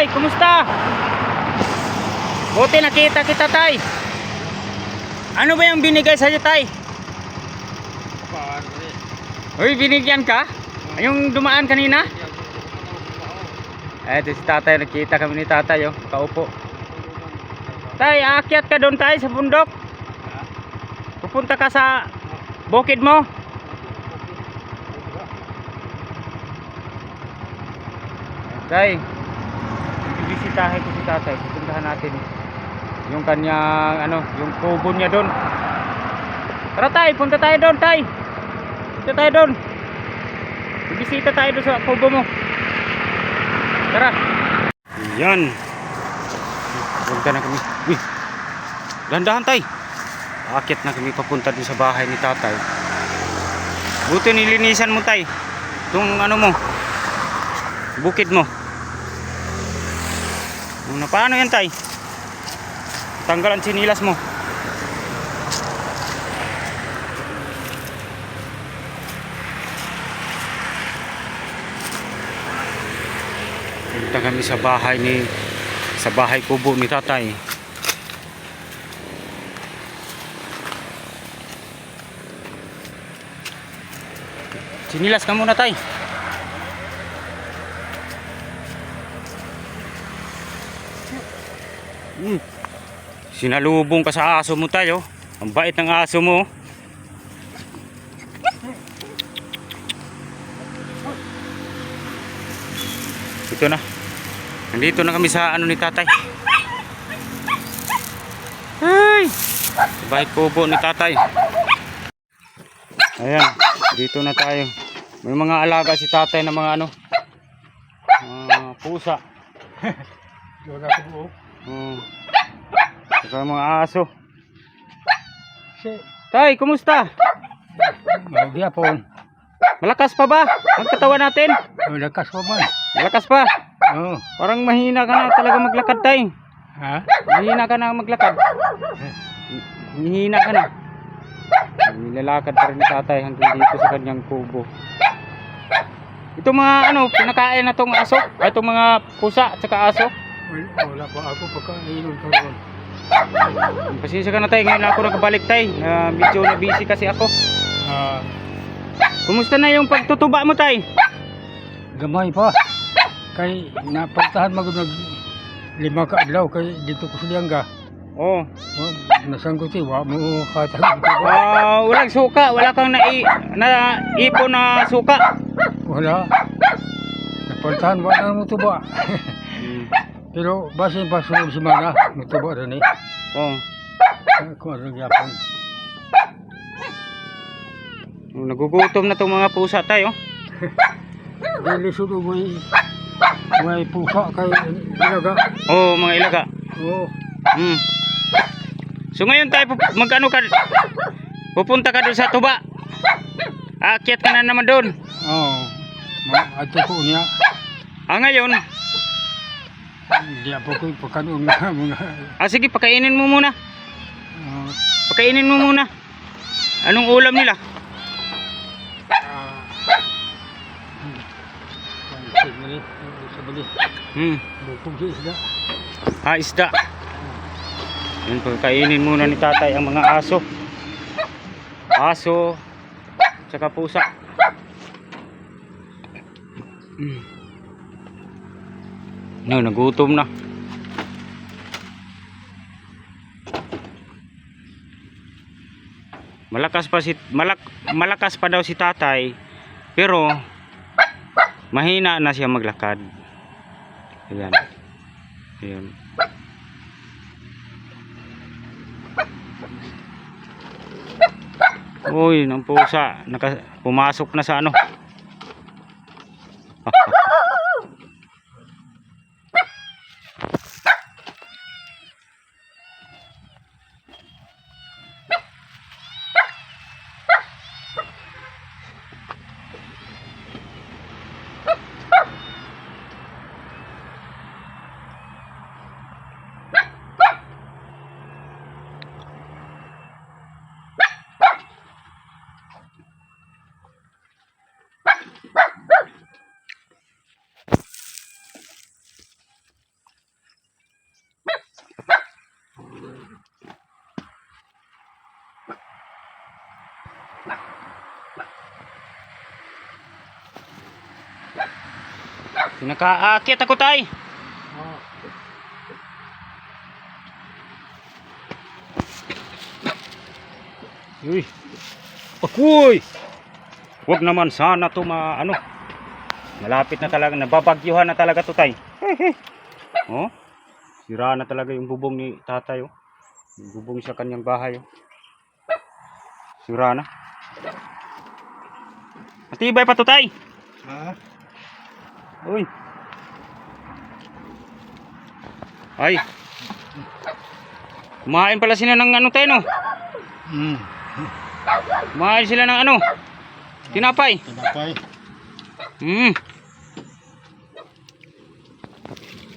Tay, kumusta? Buti nakita kita, Tay. Ano ba yung binigay sa'yo, Tay? Uy, binigyan ka? Yung dumaan kanina? Ito si Tatay, nakita kami ni Tatay, oh, kaupo. Tay, aakyat ka doon, Tay, sa bundok. Pupunta ka sa bukid mo. Tay, bibisitahin ko si Tatay. Pupuntahan natin yung kanyang yung kubo niya doon. Tara, Tay, punta tayo doon, Tay. Punta tayo doon. Bibisita tayo doon sa kubo mo. Tara. Yan. Punta na kami. Uy, dahan-dahan, Tay. Aakyat na kami papunta doon sa bahay ni Tatay. Buti nilinisan mo, Tay, itong mo, bukid mo. Paano yan, Tay? Tanggal ang sinilas mo. Punta kami sa bahay kubo ni Tatay. Sinilas ka muna, Tay. Sinalubong ka sa aso mo, Tay, oh. Ang bait ng aso mo. Ito na. Nandito na kami sa ni Tatay. Ay! Bahay kubo ni Tatay. Ayan, dito na tayo. May mga alaga si Tatay na mga pusa. Saka mga aso. Tay, kumusta? Magyapon. Malakas pa ba ang katawan natin? Malakas pa man. Malakas pa? Oo. Parang mahina ka na talaga maglakad, Tay. Ha? Mahina ka na maglakad. Mahina ka na. Nilalakad pa rin ni Tatay hanggang dito sa kanyang kubo. Itong mga pinakain na tong aso, ay itong mga pusa at saka aso. Wala pa ako pagkainom ko ron. Pasensya ka na, Tay, ngayon ako nakabalik, Tay. Medyo na busy kasi ako. Kumusta na yung pagtutuba mo, Tay? Gamay pa. Kay napagtahan magod 5 ka adlaw kay dito ko sa Liangga. Oh. Nasangguti wa mo katag. Walang suka, wala kang naipon na suka. Wala. Napagtahan wa na mo tuba. Pero basin pa sunod semana mo tuba rin eh. Oh. Ako rin yapon. Nagugutom na tong mga pusa, tayo. Dili sudo may pusa kay ilaga. Oh, mga ilaga. Oo. So ngayon tayo magkano ka? Pupunta ka doon sa tuba. Aakyat ka na naman doon. Oo. Ato ko niya. Ngayon. Hindi ako ko pagkanon na mga. Sige, pakainin mo muna. Pakainin mo muna. Anong ulam nila? Bukog sa isda. Isda. Yun, pagkainin muna ni Tatay ang mga aso. Aso tsaka pusa. Nagutom na. Malakas pa daw si Tatay, pero mahina na siya maglakad. Ayan. Ayan. Uy, ng pusa pumasok na sa Pinakaakit ako tay. Oh. Uy. Akoy. Wag naman sana to ano. Malapit na talaga, nababagyuhan na talaga to tay. Oh. Sira na talaga yung bubong ni tatay oh. Yung bubong sa kanyang bahay oh. Sira na. Matibay pa to tay. Ha? Uy. Ay. Kumain pala sila ng ano tayo no? Hmm. Kumain sila ng ano? Tinapay. Tinapay.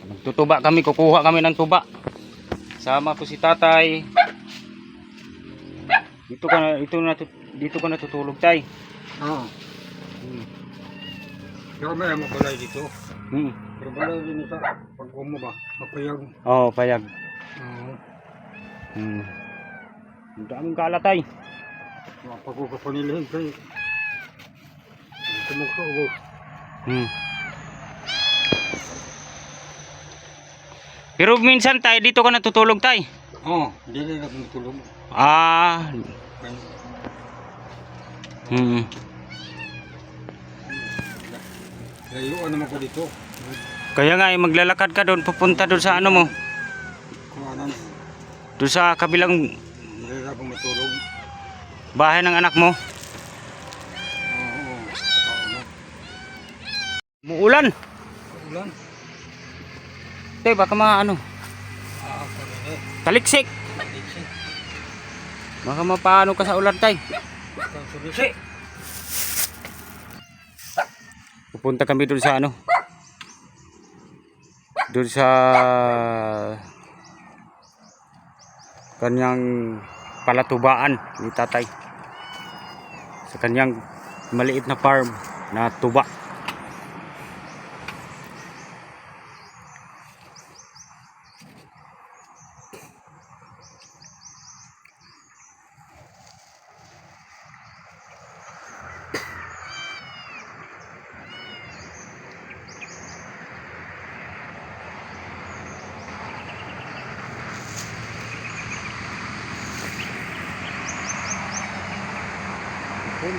Nagtutuba kami, kukuha kami ng tuba. Sama ko si tatay. Dito ka natutulog tay. Oo. Pero may mabalay dito. Pero balay din sa pag-umo ba? Mapayag. Oh, payag. Oo. Ang daming kalat tay. Pagkukapanilihin kayo. Tumukso ko. Pero minsan tay, dito ka natutulog tay. Oo. Hindi na matulog. Ah. Layuan naman ko dito. Kaya nga maglalakad ka doon, pupunta doon sa ano mo. Kung anan, Doon sa kabilang malala kong matulog. bahay ng anak mo. Oo. Muulan. Ulan. Tay, baka ano, Ako na eh. taliksik. Baka mapaano ka sa ulan tay. Sulit. Pupunta kami doon sa ano. Doon sa kanyang palatubaan ni tatay. Sa kanyang maliit na farm na tuba.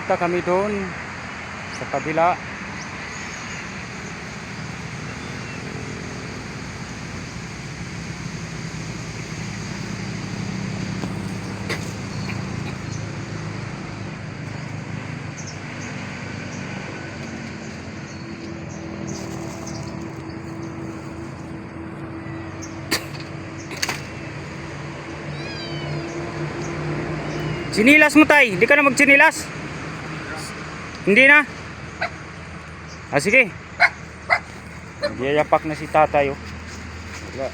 Punta kami doon sa kabila. Sinilas mo tay, hindi ka na magsinilas. Hindi na. Ah sige. Yayapak na si tatay oh. Wala.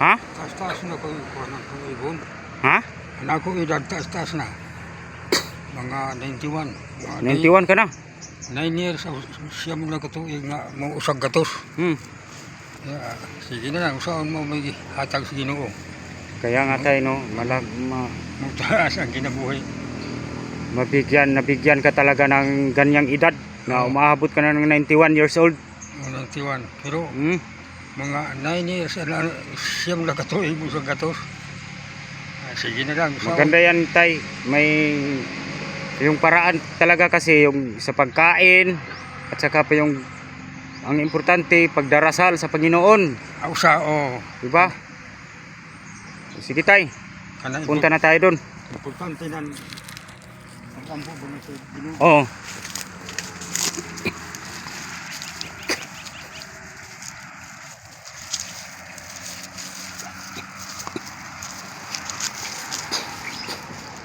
Ha? Taas-taas na ko yung anak ko ibon. Ha? Anak ko edad taas-taas na. Mga 91. Mga 91 ka na. 9 years siya mo lang katuig nga mo usag gatos. Yeah, sige na lang, saan mo may hatag sa Ginoo. Kaya nga tayo no, Magtaas ang kinabuhi. nabigyan ka talaga ng ganyang edad na umaabot ka na ng 91 years old. 91. Pero mga 9 years siya mo lang katuig mo usag gatos. Sige na lang. Maganda yan tay, may yung paraan talaga kasi yung sa pagkain at saka pa yung ang importante pagdarasal sa Panginoon. Ausa o. Diba? Sige tay, punta na tayo doon. Importante nan ang ampo ba sa Ginoo. Oo.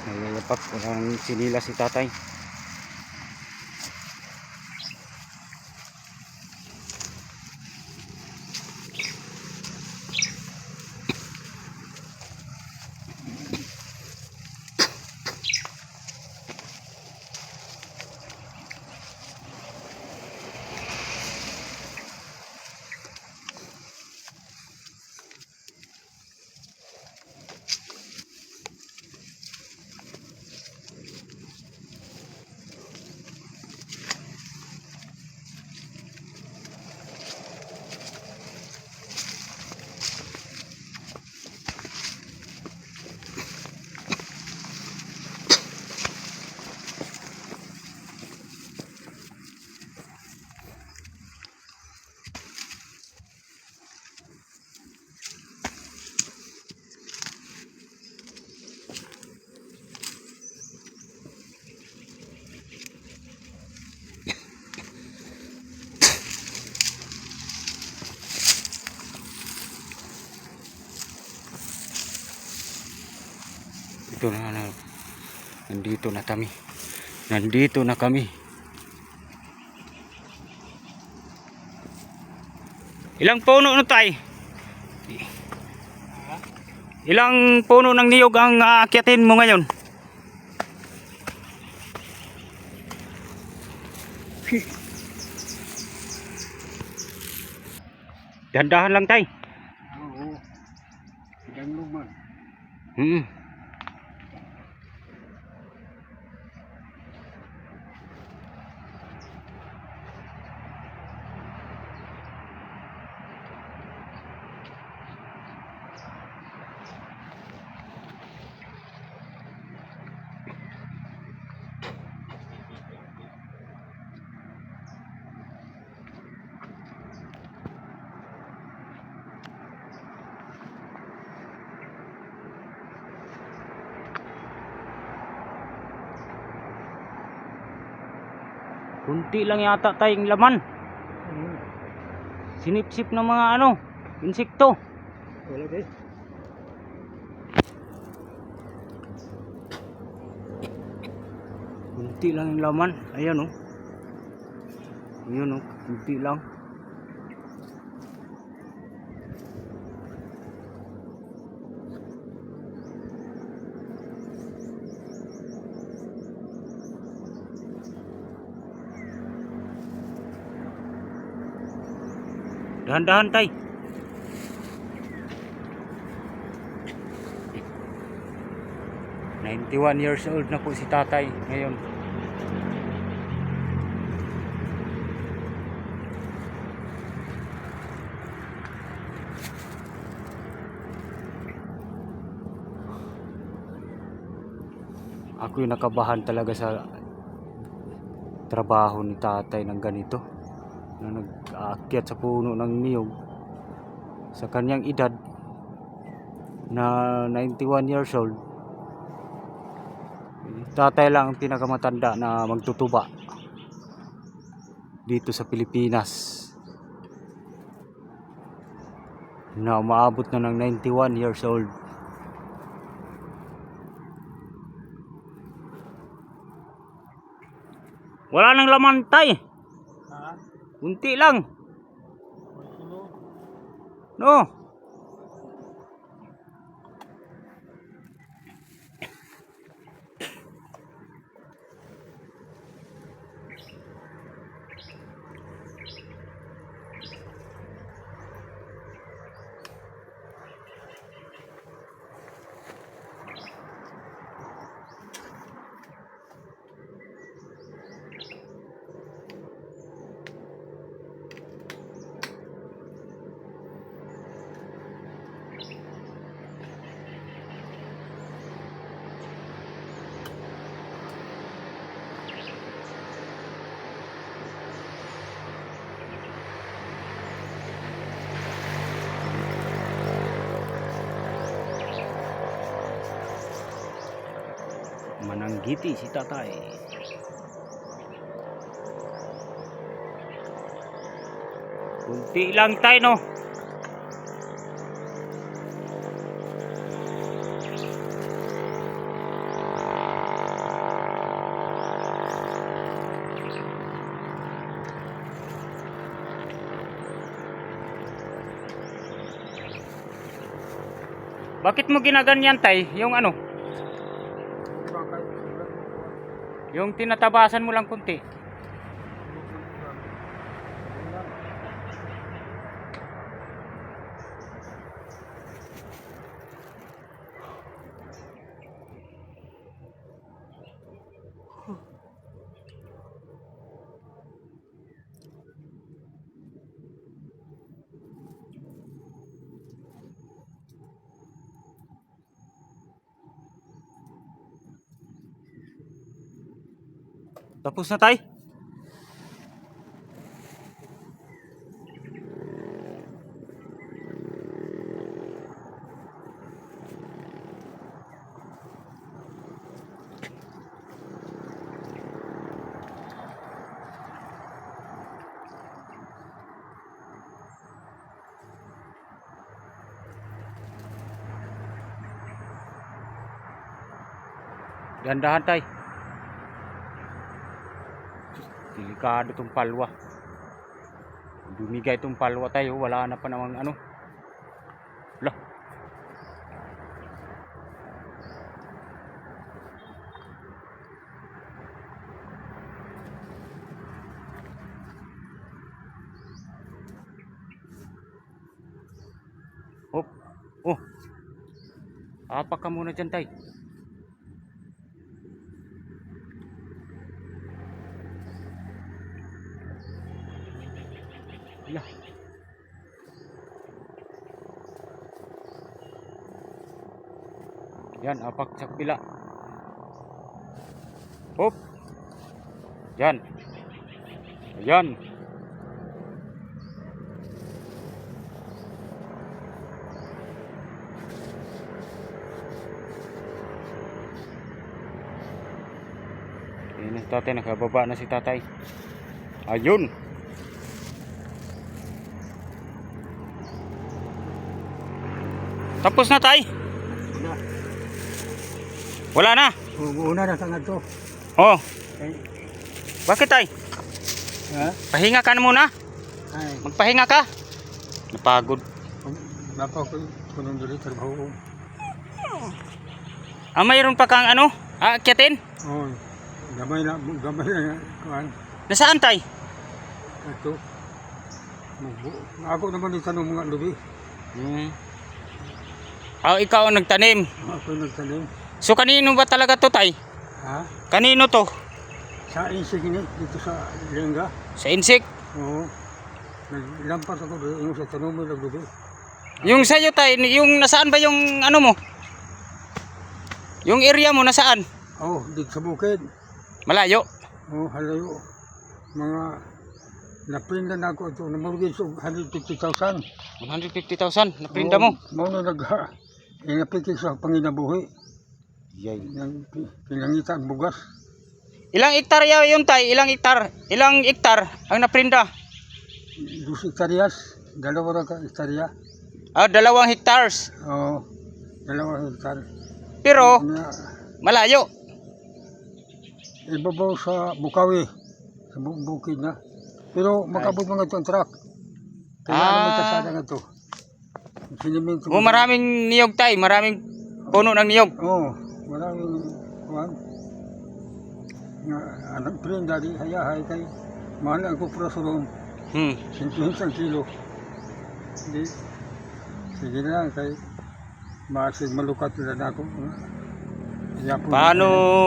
Nayayapak, walang sinila si tatay. Nandito na kami. Nandito na kami. Ilang puno na tay? Ilang puno ng niyog ang aakyatin mo ngayon? Dahan-dahan lang tay. Oo. Sidang luman. Kunti lang yata tayong laman. Sinipsip ng mga insekto. Wala din. Kunti lang yung laman. Ayan Ayan kunti lang. Dahan-dahan tay. "91 years old na po si tatay ngayon." Ako'y nakabahan talaga sa trabaho ni tatay ng ganito, na nag-aakyat sa puno ng niyog sa kanyang edad na 91 years old. Tatay lang ang pinakamatanda na magtutuba dito sa Pilipinas, na umaabot na ng 91 years old. Wala nang laman tay. Kunti lang. No. Mananggiti si tatay. Kunti lang tayo no. Bakit mo ginaganyan tay? Yung tinatabasan mo lang kunti. Tapos na tay? Gandahan tay. Delikado tong palwa. Dumigay tong palwa tayo, wala na pa namang ano. Lah. Hop. Oh. Apa ka muna dyan tay? Lah. Yan, apak sa kabila. Hop. Yan. Ayan. Ayan si tatay, nakababa na si tatay. Ayun. Tapos na tay? Wala na? Una na sa to. Oh, Ay, bakit tay? ha? Pahinga ka na muna. Ay, Magpahinga ka. Napagod. napa ko kunong dili trabaho. Mayroon pa kang ano? Akyatin? Oh, gamay na kuan. Nasaan tay? Ato. Ako naman ni tanong mga lubi. Ikaw ang nagtanim. Ako nagtanim. So kanino ba talaga to tay? Ha? Kanino to? Sa insik ini dito sa Lengga. Sa insik? Oo. Naglampas ako doon yung sa tanong mo lubi. Yung sa'yo tay, yung nasaan ba yung ano mo? Yung area mo nasaan? Oh, dito sa bukid. Malayo? Oh, halayo. Mga naprindan ako ito. Namurugin sa 150,000. 150,000 naprinda mo. Mau na inapikik sa panginabuhi. Yay. Pinangita ang bugas. Ilang hektarya yun tay? Ilang hektar ang naprinda? 2 hektaryas. 2 ka hektarya. 2 hectares. Oo. 2 hektar. Pero Na, malayo. ibabaw sa Bukawi. Sa bukid na. Pero makabot mga itong truck. Kaya naman kasada nga ito. Siniminto. Maraming niyog tay, maraming puno ng niyog. Oo. Maraming kuhan. Nga anak prenda di hayahay kay mahal ang kupraso doon. 50 kilo. Hindi. Sige na lang kay masid malukat na ako.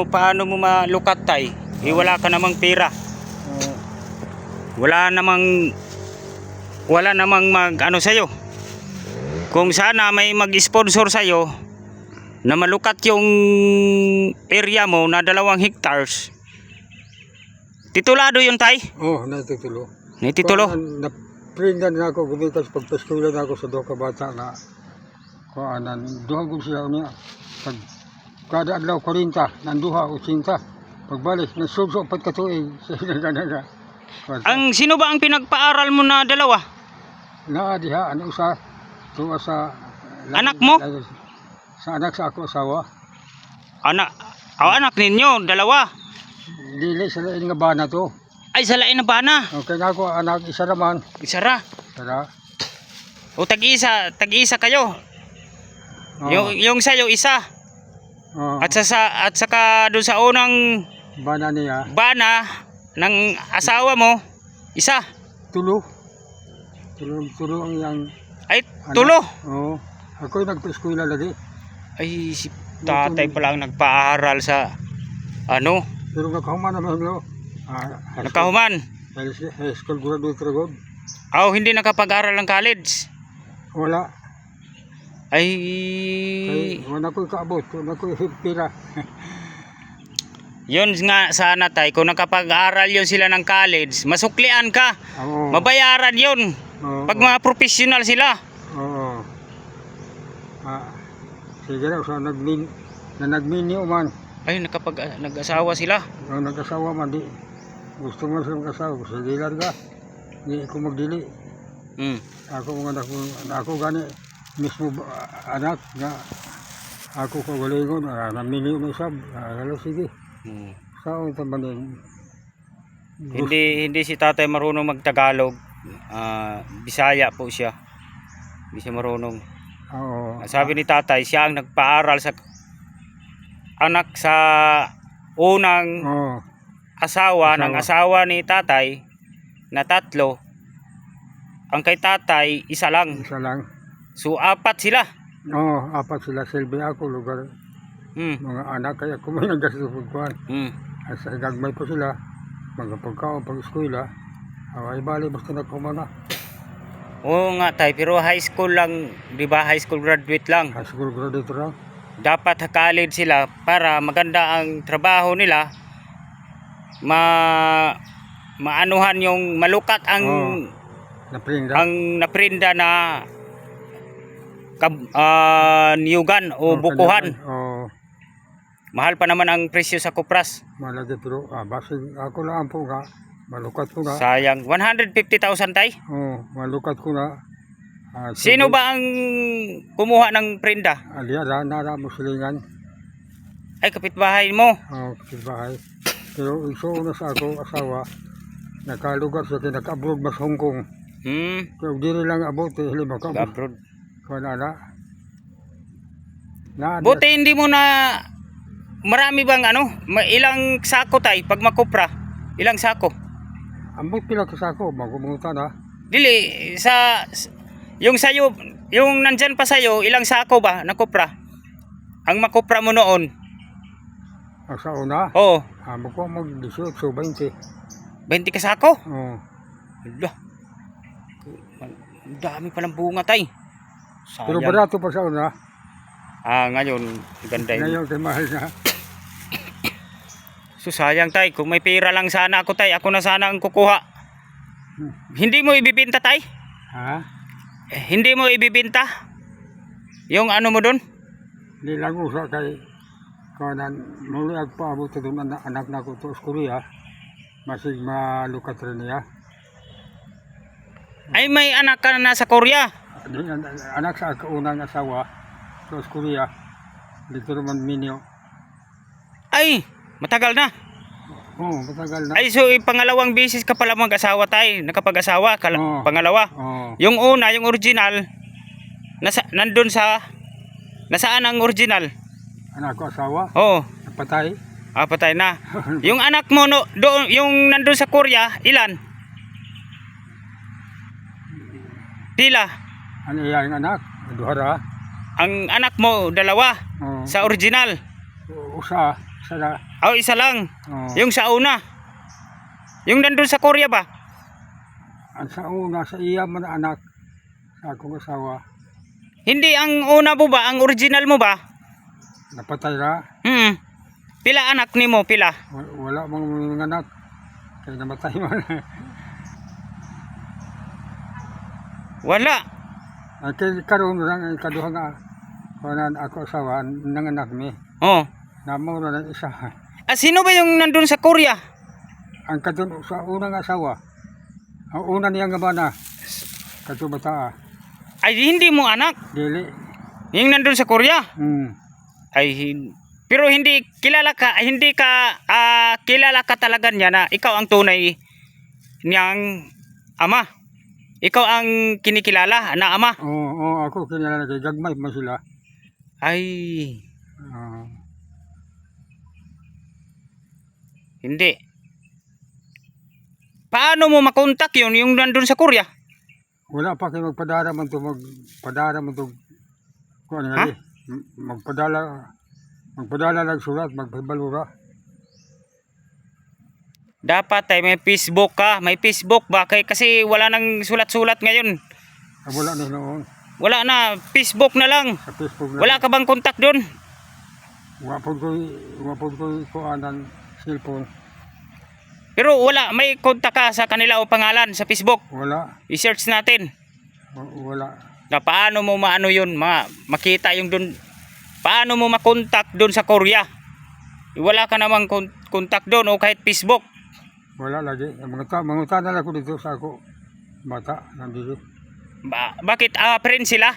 Paano mo malukat tay? Wala ka namang pera. Oo. Wala namang ano sa'yo. Kung sana may mag-sponsor sa'yo na malukat yung area mo na 2 hectares. Titulado yun tay? Oh, natitulo. Titulo? Na-prindan na ako, gumikas pagpastulan ako sa 2 ka bata na kuanan. Duha ko siya niya. Kada adlaw 40, nanduha 80. Pagbalik, nasubso pat katuig sa hinaganaga. Sino ba ang pinagpaaral mo na 2? Naa diha, ano sa tuwa sa Anak mo? Sa anak sa ako asawa. Anak ninyo, 2. Dili sa lain nga bana to. Ay, sa lain na bana. Okay na ako, anak isa naman. Isa ra. Tara. O tag-isa kayo. Oh. Yung sa'yo isa. Oh. At saka doon sa unang Bana niya. bana ng asawa mo, isa. Tulo ang yang Ay, anak. tulo. Oo. Ako yung nagpa-eskwela lagi. Ay, si tatay pala ang nagpaaral sa ano, Pero nakahuman naman no. nakahuman. High school graduate ragod. Hindi nakapag-aral ng college. Wala. Ay, Wala ko kaabot. Wala ko pira. yun nga sana tay, kung nakapag-aral yun sila ng college, masuklian ka. Oo. Mabayaran yun. Oo. Pag mga professional sila. Oo. Sige na, so nagmini man. Ay, nag-asawa sila. Nag-asawa man di. Gusto mo siya mag-asawa. Sige larga. Hindi ko magdili. Ako mga anak ko gani mismo anak na Ako kagalingon, namili mo sab. Sige. Hmm. Saan ito ba din? Hindi si tatay marunong magtagalog. Bisaya po siya. Hindi siya marunong. Oo. Sabi ni tatay, siya ang nagpaaral sa anak sa unang Oo. asawa ng Asawa. asawa ni tatay na 3. Ang kay tatay, isa lang. Isa lang. So, 4 sila. Oo, 4 sila. Silbi ako, lugar. Mga anak, kaya kung may nagkasupagkuhan. Sa gagmay po sila, magpagkaon, pag-eskwela, ay bali, basta na kumana. Oo nga tay, pero high school lang, di ba? High school graduate lang. High school graduate lang. Dapat college sila para maganda ang trabaho nila. Maanuhan yung malukat ang Naprinda. naprinda na niyugan o bukuhan. Oo. Mahal pa naman ang presyo sa kupras. Malagi pero, basi ako lang po nga, malukat ko nga. Sayang, 150,000 tay. Oo, malukat ko nga. Sino ba ang kumuha ng prenda? Aliya, nara muslingan. Ay, kapitbahay mo. Oo, bahay. Pero iso na sa ako, asawa, nakalugar sa kinaka-abroad mas Hong Kong. Pero diri lang abot, lima ka. Abroad. Kaya na. Buti hindi mo na marami bang ilang sako tay pag makupra? Ilang sako? Ambot pila ka sako, magumunta na. Dili yung sayo, yung nandyan pa sayo, ilang sako ba nakupra? Ang makupra mo noon? Ang sa una? Oo. Ko mag-18, 20. 20 ka sako? Oo. Hala. Ang dami palang bunga tay. Sayang. Pero barato pa sa una. Ngayon, ganda yun. Ngayon, kay mahal na. So sayang tay, kung may pera lang sana ako tay, ako na sana ang kukuha. Hindi mo ibibenta tay? Ha? Hindi mo ibibenta? Yung ano mo dun? Hindi lang usa kay kanan muli agpaabot doon anak na ko to sa Korea. Masig malukat rin niya. Ay may anak ka na sa Korea? Anak sa unang asawa sa Korea. Dito naman minyo. Ay, matagal na. Oo, matagal na. Ay, so pangalawang beses ka pala mag-asawa tay, nakapag-asawa, pangalawa. Oo. Yung una, yung original, nandun nasaan ang original? Anak ko asawa? Oo. Patay? Patay na. Yung anak mo, yung nandun sa Korea, ilan? Pila? Ano yung anak? Duhara? Ang anak mo, 2. Oo. Sa original. Usa. Sada. Isa lang. Oo. Yung sa una. Yung nandun sa Korea ba? Ang sa una, sa iya man anak. Sa akong asawa. Hindi, ang una mo ba? Ang original mo ba? Napatay na. Pila anak ni mo? Pila? Wala mga anak. Kaya namatay man. Wala. Kaya karoon lang kaduha nga. Kanan ako asawa, nanganak mi. Oh. Namo na isa. Sino ba yung nandun sa Korea? Ang kadun sa unang asawa. Ang una niya nga bana. Katubata. Ay hindi mo anak. Dili. Yung nandun sa Korea? Ay pero hindi kilala ka, kilala ka talaga niya na ikaw ang tunay niyang ama. Ikaw ang kinikilala na ama. Oo, ako kinala kay gagmay man sila. Ay. Hindi. Paano mo makontak yung nandun sa Korea? Wala pa kayo magpadara man to kuan nga magpadala lang sulat magpabalura. Dapat ay may Facebook ka, may Facebook ba? Kasi wala nang sulat-sulat ngayon. Wala na noon. Wala na, Facebook na lang. Sa Facebook na. Wala ka bang kontak doon? Wapod ko kuanan cellphone. Pero wala, may kontak ka sa kanila o pangalan sa Facebook. Wala. I-search natin. Wala. Na paano mo maano yun, makita yung doon. Paano mo makontak doon sa Korea? Wala ka namang kontak doon o kahit Facebook. Wala lagi. Mga tanong ako dito sa ako. Bata, nandito. Bakit? Friend sila?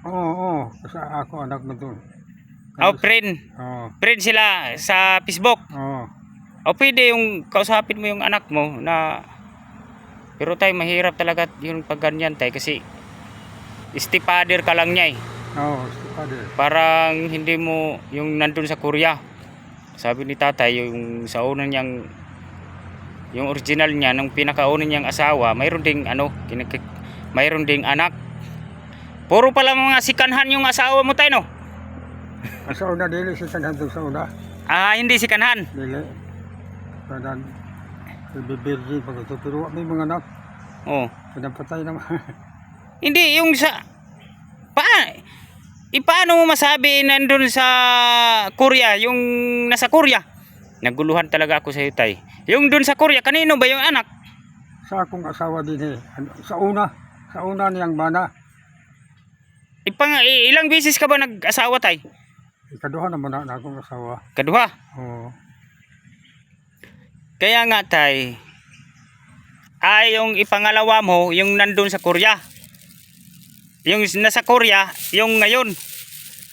Oo. Kasi ako anak mo doon. Oh, friend. Oo. Friend sila sa Facebook. Oo. O pwede yung kausapin mo yung anak mo na, pero tay mahirap talaga yung pag ganyan tay kasi stepfather ka lang niya eh. Oo, stepfather. Parang hindi mo yung nandun sa Korea. Sabi ni tatay yung sa unang niyang yung original niya ng pinakauna niyang asawa, mayroon ding ano, mayroon ding anak. Puro pala mga sikanhan yung asawa mo tay no? Sa una dili si kanhan doon sa una. Ah, hindi sikanhan. Dili. Kanan. Bibirgin pag ito. Pero may mga anak. Oh. Pinapatay naman. Hindi yung sa paano mo masabi nandun sa Korea, yung nasa Korea? Naguluhan talaga ako sa iyo tay. Yung dun sa Korea, kanino ba yung anak? Sa akong asawa din eh. Sa una. Sa una niyang bana. Ilang beses ka ba nag-asawa tay? Ikaduha naman na akong asawa. Kaduha. Oo. Kaya nga tay, ay yung ipangalawa mo, yung nandun sa Korea. Yung nasa Korea, yung ngayon,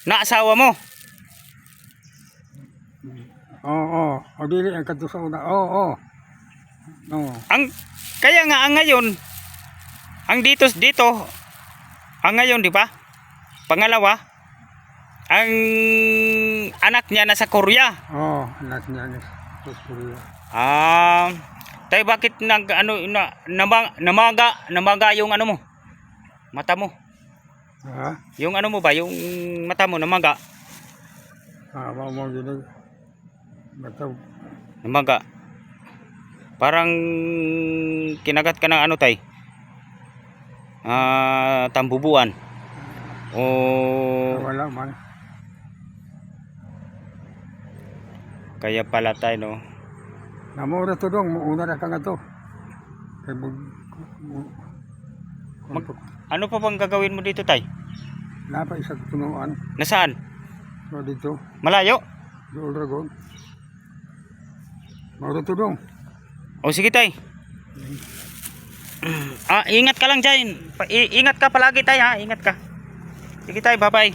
na asawa mo. Oo. O dili ang kadto sa una. Oo. Oo. Kaya nga ang ngayon, ang dito, ang ngayon, di ba? Pangalawa, ang anak niya nasa Korea. Oo. Anak niya ni Korea. Tayo bakit namaga yung ano mo? Mata mo. Ha? Yung ano mo ba, yung mata mo namaga? Mo gini. Bataw. Namaga. Parang kinagat ka ng ano tay? Tambubuan. O Wala man. kaya pala tay no. Namura to dong, muuna na ka nga to. Kaya Ano pa bang gagawin mo dito tay? napa isang tunuan. Nasaan? So dito, Malayo? doon dragon. Maura to dong. O sige tay. Ingat ka lang dyan. Ingat ka palagi tay ha. Ingat ka. Sige tay, bye bye.